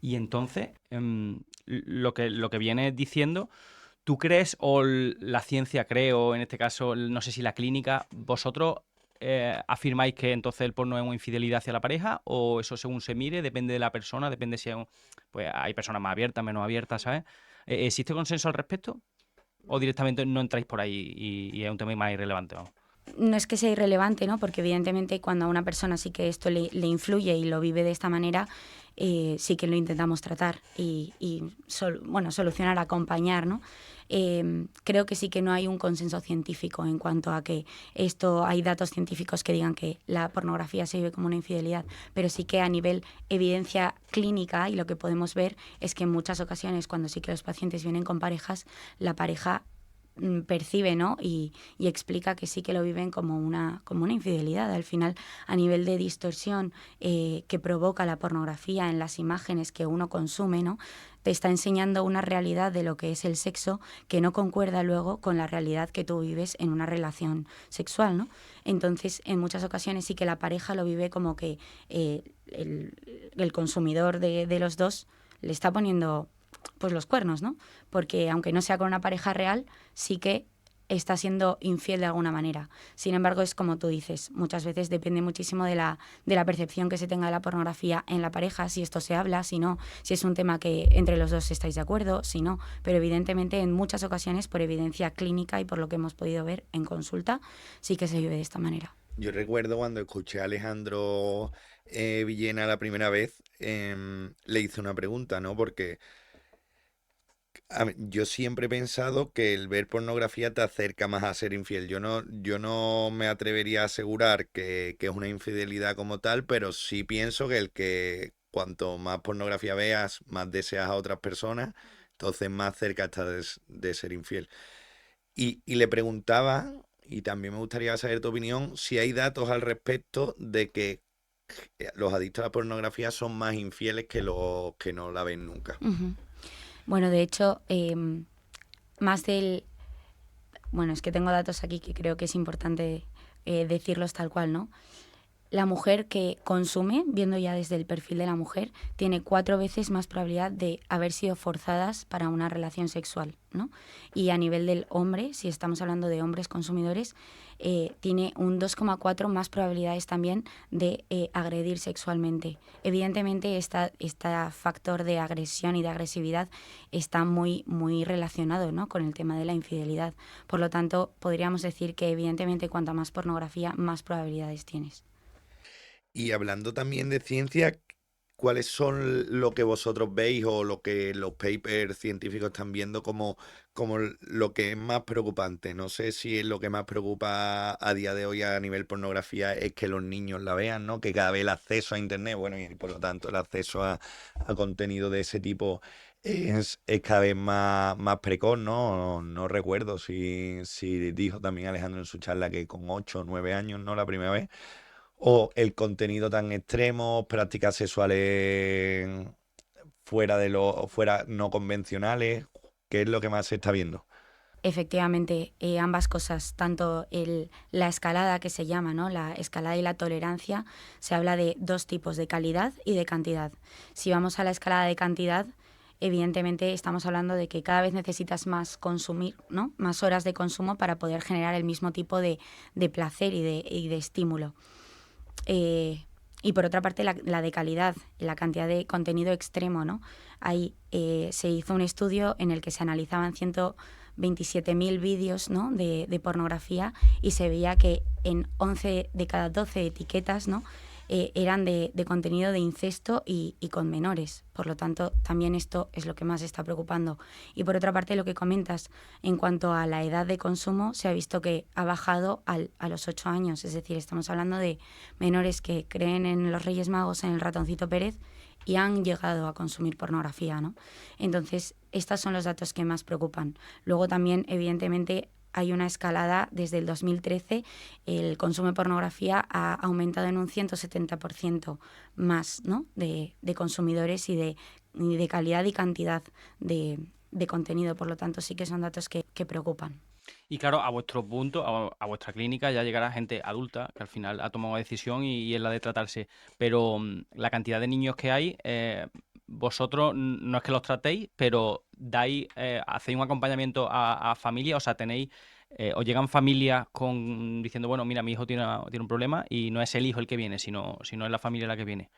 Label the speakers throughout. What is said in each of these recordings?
Speaker 1: Y entonces, lo que viene diciendo, ¿tú crees o la ciencia cree, o en este caso, no sé si la clínica, vosotros afirmáis que entonces el porno es una infidelidad hacia la pareja, o eso según se mire, depende de la persona, depende si pues hay personas más abiertas, menos abiertas, ¿sabes? ¿Existe consenso al respecto? ¿O directamente no entráis por ahí y es un tema más irrelevante? Vamos.
Speaker 2: No es que sea irrelevante, ¿no? Porque evidentemente cuando a una persona sí que esto le influye y lo vive de esta manera, sí que lo intentamos tratar bueno, solucionar, acompañar, ¿no? Creo que sí que no hay un consenso científico en cuanto a que esto, hay datos científicos que digan que la pornografía se vive como una infidelidad, pero sí que a nivel evidencia clínica, y lo que podemos ver es que en muchas ocasiones cuando sí que los pacientes vienen con parejas, la pareja percibe, ¿no? Y explica que sí que lo viven como una infidelidad. Al final, a nivel de distorsión que provoca la pornografía en las imágenes que uno consume, ¿no? Te está enseñando una realidad de lo que es el sexo que no concuerda luego con la realidad que tú vives en una relación sexual, ¿no? Entonces, en muchas ocasiones sí que la pareja lo vive como que el consumidor de los dos le está poniendo pues los cuernos, ¿no? Porque aunque no sea con una pareja real, sí que está siendo infiel de alguna manera. Sin embargo, es como tú dices, muchas veces depende muchísimo de la percepción que se tenga de la pornografía en la pareja, si esto se habla, si no, si es un tema que entre los dos estáis de acuerdo, si no. Pero evidentemente en muchas ocasiones, por evidencia clínica y por lo que hemos podido ver en consulta, sí que se vive de esta manera.
Speaker 3: Yo recuerdo cuando escuché a Alejandro Villena la primera vez, le hice una pregunta, ¿no? Porque yo siempre he pensado que el ver pornografía te acerca más a ser infiel. Yo no me atrevería a asegurar que es una infidelidad como tal, pero sí pienso que el que cuanto más pornografía veas, más deseas a otras personas, entonces más cerca estás de ser infiel. Y le preguntaba, y también me gustaría saber tu opinión, si hay datos al respecto de que los adictos a la pornografía son más infieles que los que no la ven nunca.
Speaker 2: Ujú. Bueno, de hecho, más del... Bueno, es que tengo datos aquí que creo que es importante decirlos tal cual, ¿no? La mujer que consume, viendo ya desde el perfil de la mujer, tiene 4 veces más probabilidad de haber sido forzadas para una relación sexual, ¿no? Y a nivel del hombre, si estamos hablando de hombres consumidores, tiene un 2,4 más probabilidades también de agredir sexualmente. Evidentemente, este factor de agresión y de agresividad está muy, muy relacionado, ¿no?, con el tema de la infidelidad. Por lo tanto, podríamos decir que evidentemente cuanta más pornografía, más probabilidades tienes.
Speaker 3: Y hablando también de ciencia, ¿cuáles son lo que vosotros veis o lo que los papers científicos están viendo como lo que es más preocupante? No sé si es lo que más preocupa a día de hoy a nivel pornografía es que los niños la vean, ¿no? Que cada vez el acceso a internet, bueno, y por lo tanto el acceso a contenido de ese tipo es cada vez más precoz, ¿no? No recuerdo si dijo también Alejandro en su charla que con 8 o 9 años, ¿no? La primera vez. O el contenido tan extremo, prácticas sexuales fuera no convencionales, ¿qué es lo que más se está viendo?
Speaker 2: Efectivamente, ambas cosas, tanto la escalada que se llama, ¿no?, la escalada y la tolerancia, se habla de dos tipos, de calidad y de cantidad. Si vamos a la escalada de cantidad, evidentemente estamos hablando de que cada vez necesitas más consumir, ¿no?, más horas de consumo para poder generar el mismo tipo de placer y de estímulo. Eh, y por otra parte, la de calidad, la cantidad de contenido extremo, ¿no? Ahí se hizo un estudio en el que se analizaban 127.000 vídeos, ¿no?, de pornografía, y se veía que en 11 de cada 12 etiquetas, ¿no?, eran de contenido de incesto y con menores. Por lo tanto, también esto es lo que más está preocupando. Y por otra parte, lo que comentas, en cuanto a la edad de consumo, se ha visto que ha bajado a los 8 años. Es decir, estamos hablando de menores que creen en los Reyes Magos, en el ratoncito Pérez, y han llegado a consumir pornografía, ¿no? Entonces, estos son los datos que más preocupan. Luego también, evidentemente, hay una escalada desde el 2013. El consumo de pornografía ha aumentado en un 170% más, ¿no?, de consumidores y de calidad y cantidad de contenido. Por lo tanto, sí que son datos que preocupan.
Speaker 1: Y claro, a vuestro punto, a vuestra clínica ya llegará gente adulta que al final ha tomado una decisión y es la de tratarse. Pero la cantidad de niños que hay, vosotros no es que los tratéis, pero dais, hacéis un acompañamiento a familia, o sea, tenéis, os llegan familias diciendo, bueno, mira, mi hijo tiene un problema y no es el hijo el que viene, sino es la familia la que viene.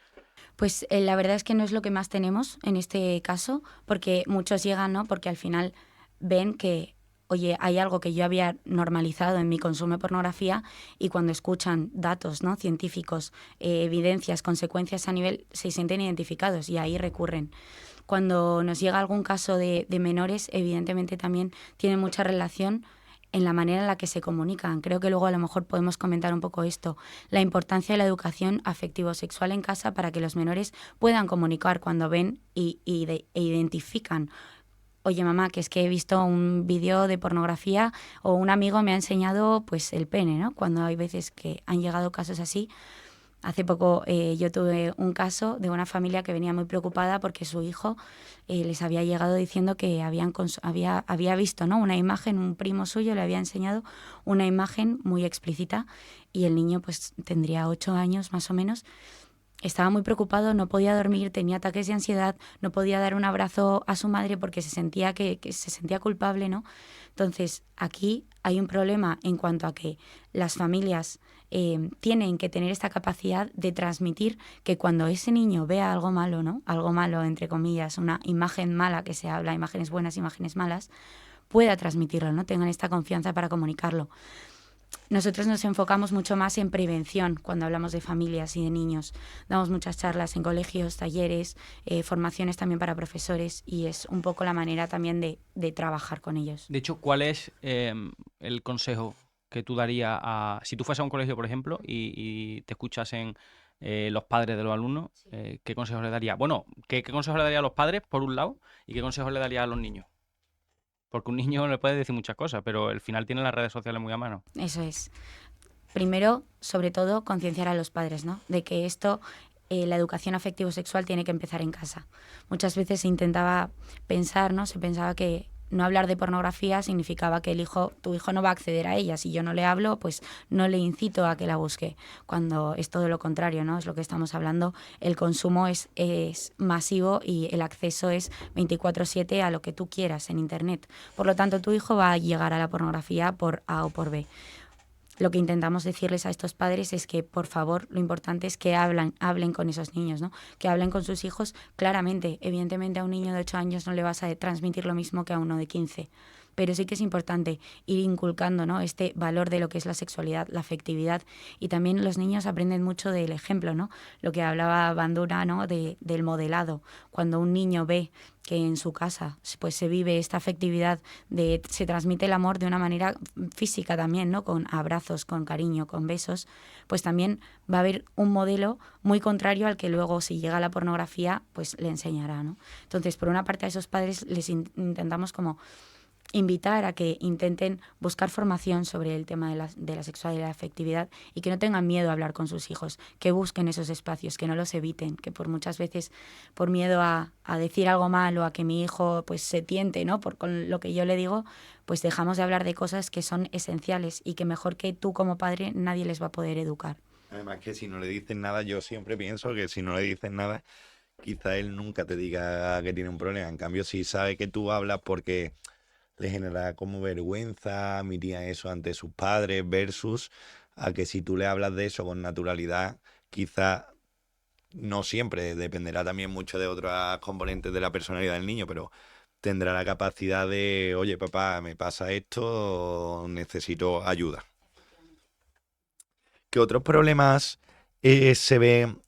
Speaker 2: Pues la verdad es que no es lo que más tenemos en este caso, porque muchos llegan, ¿no? Porque al final ven que, oye, hay algo que yo había normalizado en mi consumo de pornografía y cuando escuchan datos, ¿no? Científicos, evidencias, consecuencias a nivel, se sienten identificados y ahí recurren. Cuando nos llega algún caso de menores, evidentemente también tiene mucha relación en la manera en la que se comunican. Creo que luego a lo mejor podemos comentar un poco esto, la importancia de la educación afectivo-sexual en casa para que los menores puedan comunicar cuando ven e identifican. Oye, mamá, que es que he visto un vídeo de pornografía o un amigo me ha enseñado pues el pene, ¿no? Cuando hay veces que han llegado casos así. Hace poco yo tuve un caso de una familia que venía muy preocupada porque su hijo les había llegado diciendo que había visto, ¿no? Una imagen, un primo suyo le había enseñado una imagen muy explícita y el niño pues tendría 8 años más o menos. Estaba muy preocupado, no podía dormir, tenía ataques de ansiedad, no podía dar un abrazo a su madre porque se sentía que se sentía culpable, ¿no? Entonces, aquí hay un problema en cuanto a que las familias tienen que tener esta capacidad de transmitir que cuando ese niño vea algo malo, ¿no? Algo malo, entre comillas, una imagen mala que se habla, imágenes buenas, imágenes malas, pueda transmitirlo, ¿no? Tengan esta confianza para comunicarlo. Nosotros nos enfocamos mucho más en prevención cuando hablamos de familias y de niños. Damos muchas charlas en colegios, talleres, formaciones también para profesores y es un poco la manera también de trabajar con ellos.
Speaker 1: De hecho, ¿cuál es el consejo que tú darías si tú fueras a un colegio, por ejemplo, y te escuchasen los padres de los alumnos, qué consejos le darías? Bueno, ¿qué consejos le darías a los padres, por un lado, y qué consejos le darías a los niños? Porque un niño le puede decir muchas cosas, pero al final tiene las redes sociales muy a mano.
Speaker 2: Eso es. Primero, sobre todo, concienciar a los padres, ¿no? De que esto, la educación afectivo-sexual tiene que empezar en casa. Muchas veces se intentaba pensar, ¿no? Se pensaba que no hablar de pornografía significaba que tu hijo no va a acceder a ella. Si yo no le hablo, pues no le incito a que la busque. Cuando es todo lo contrario, ¿no? Es lo que estamos hablando. El consumo es masivo y el acceso es 24/7 a lo que tú quieras en Internet. Por lo tanto, tu hijo va a llegar a la pornografía por A o por B. Lo que intentamos decirles a estos padres es que, por favor, lo importante es que hablen con esos niños, ¿no? Que hablen con sus hijos claramente. Evidentemente, a un niño de 8 años no le vas a transmitir lo mismo que a uno de 15. Pero sí que es importante ir inculcando, ¿no? Este valor de lo que es la sexualidad, la afectividad. Y también los niños aprenden mucho del ejemplo, ¿no? Lo que hablaba Bandura, ¿no? Del modelado. Cuando un niño ve que en su casa pues se vive esta afectividad, se transmite el amor de una manera física también, ¿no? Con abrazos, con cariño, con besos, pues también va a haber un modelo muy contrario al que luego, si llega a la pornografía, pues le enseñará, ¿no? Entonces, por una parte a esos padres les intentamos como invitar a que intenten buscar formación sobre el tema de la sexualidad y la afectividad y que no tengan miedo a hablar con sus hijos, que busquen esos espacios, que no los eviten, que por muchas veces por miedo a decir algo mal o a que mi hijo pues se tiente, ¿no? Con lo que yo le digo, pues dejamos de hablar de cosas que son esenciales y que mejor que tú como padre nadie les va a poder educar.
Speaker 3: Además que si no le dicen nada, yo siempre pienso que si no le dicen nada, quizá él nunca te diga que tiene un problema. En cambio, si sabe que tú hablas porque le genera como vergüenza, admitía eso ante sus padres, versus a que si tú le hablas de eso con naturalidad, quizá no siempre, dependerá también mucho de otras componentes de la personalidad del niño, pero tendrá la capacidad de, oye, papá, me pasa esto, necesito ayuda. ¿Qué otros problemas se ven?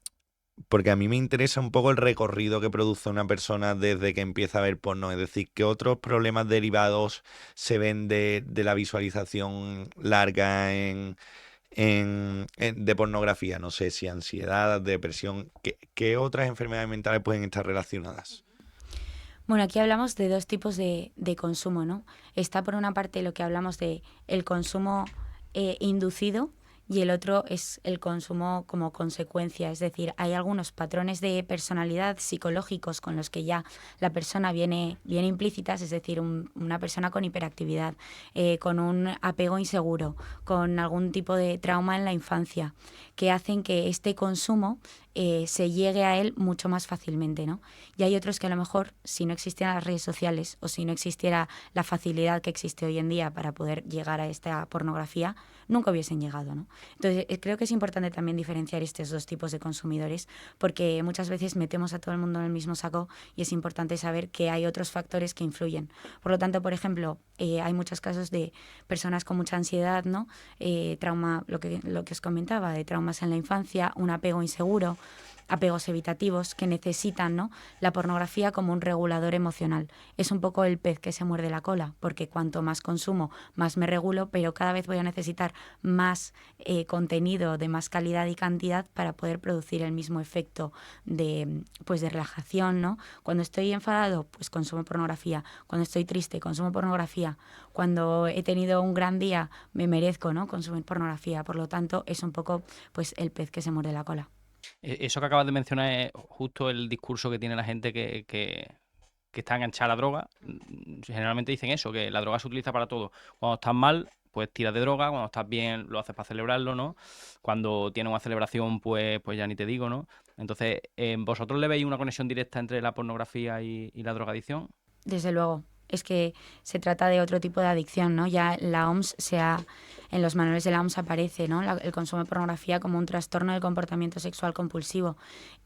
Speaker 3: Porque a mí me interesa un poco el recorrido que produce una persona desde que empieza a ver porno. Es decir, ¿qué otros problemas derivados se ven de la visualización larga de pornografía? No sé si ansiedad, depresión. ¿Qué otras enfermedades mentales pueden estar relacionadas?
Speaker 2: Bueno, aquí hablamos de dos tipos de consumo, ¿no? Está por una parte lo que hablamos de el consumo inducido, y el otro es el consumo como consecuencia. Es decir, hay algunos patrones de personalidad psicológicos con los que ya la persona viene implícitas, es decir, una persona con hiperactividad, con un apego inseguro, con algún tipo de trauma en la infancia, que hacen que este consumo se llegue a él mucho más fácilmente, ¿no? Y hay otros que a lo mejor, si no existieran las redes sociales o si no existiera la facilidad que existe hoy en día para poder llegar a esta pornografía, nunca hubiesen llegado, ¿no? Entonces, creo que es importante también diferenciar estos dos tipos de consumidores, porque muchas veces metemos a todo el mundo en el mismo saco y es importante saber que hay otros factores que influyen. Por lo tanto, por ejemplo, hay muchos casos de personas con mucha ansiedad, ¿no? Trauma, lo que os comentaba, de traumas en la infancia, un apego inseguro, apegos evitativos que necesitan, ¿no?, la pornografía como un regulador emocional. Es un poco el pez que se muerde la cola, porque cuanto más consumo, más me regulo, pero cada vez voy a necesitar más contenido de más calidad y cantidad para poder producir el mismo efecto de, pues, de relajación, ¿no? Cuando estoy enfadado, pues consumo pornografía. Cuando estoy triste, consumo pornografía. Cuando he tenido un gran día, me merezco, ¿no?, consumir pornografía. Por lo tanto, es un poco, pues, el pez que se muerde la cola.
Speaker 1: Eso que acabas de mencionar es justo el discurso que tiene la gente que está enganchada a la droga. Generalmente dicen eso, que la droga se utiliza para todo. Cuando estás mal, pues tiras de droga, cuando estás bien lo haces para celebrarlo, ¿no? Cuando tienes una celebración, pues ya ni te digo, ¿no? Entonces, ¿vosotros le veis una conexión directa entre la pornografía y la drogadicción?
Speaker 2: Desde luego, es que se trata de otro tipo de adicción, ¿no? Ya la OMS en los manuales de la OMS aparece, ¿no?, el consumo de pornografía como un trastorno del comportamiento sexual compulsivo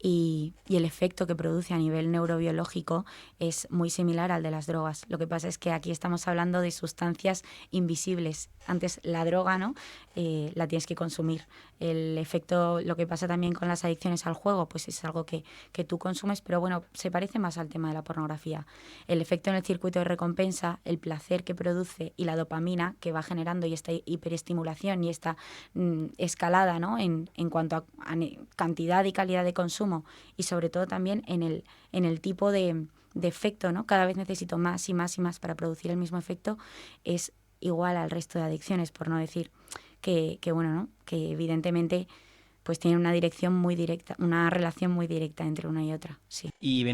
Speaker 2: y el efecto que produce a nivel neurobiológico es muy similar al de las drogas. Lo que pasa es que aquí estamos hablando de sustancias invisibles. Antes la droga, ¿no?, la tienes que consumir. El efecto, lo que pasa también con las adicciones al juego, pues es algo que tú consumes, pero bueno, se parece más al tema de la pornografía. El efecto en el circuito de recompensa, el placer que produce y la dopamina que va generando y esta hiperestimulación y esta escalada, ¿no?, en cuanto a cantidad y calidad de consumo y sobre todo también en el tipo de efecto, ¿no? Cada vez necesito más y más y más para producir el mismo efecto, es igual al resto de adicciones, por no decir que bueno, ¿no?, que evidentemente pues tiene una dirección muy directa, una relación muy directa entre una y otra, sí.
Speaker 1: Y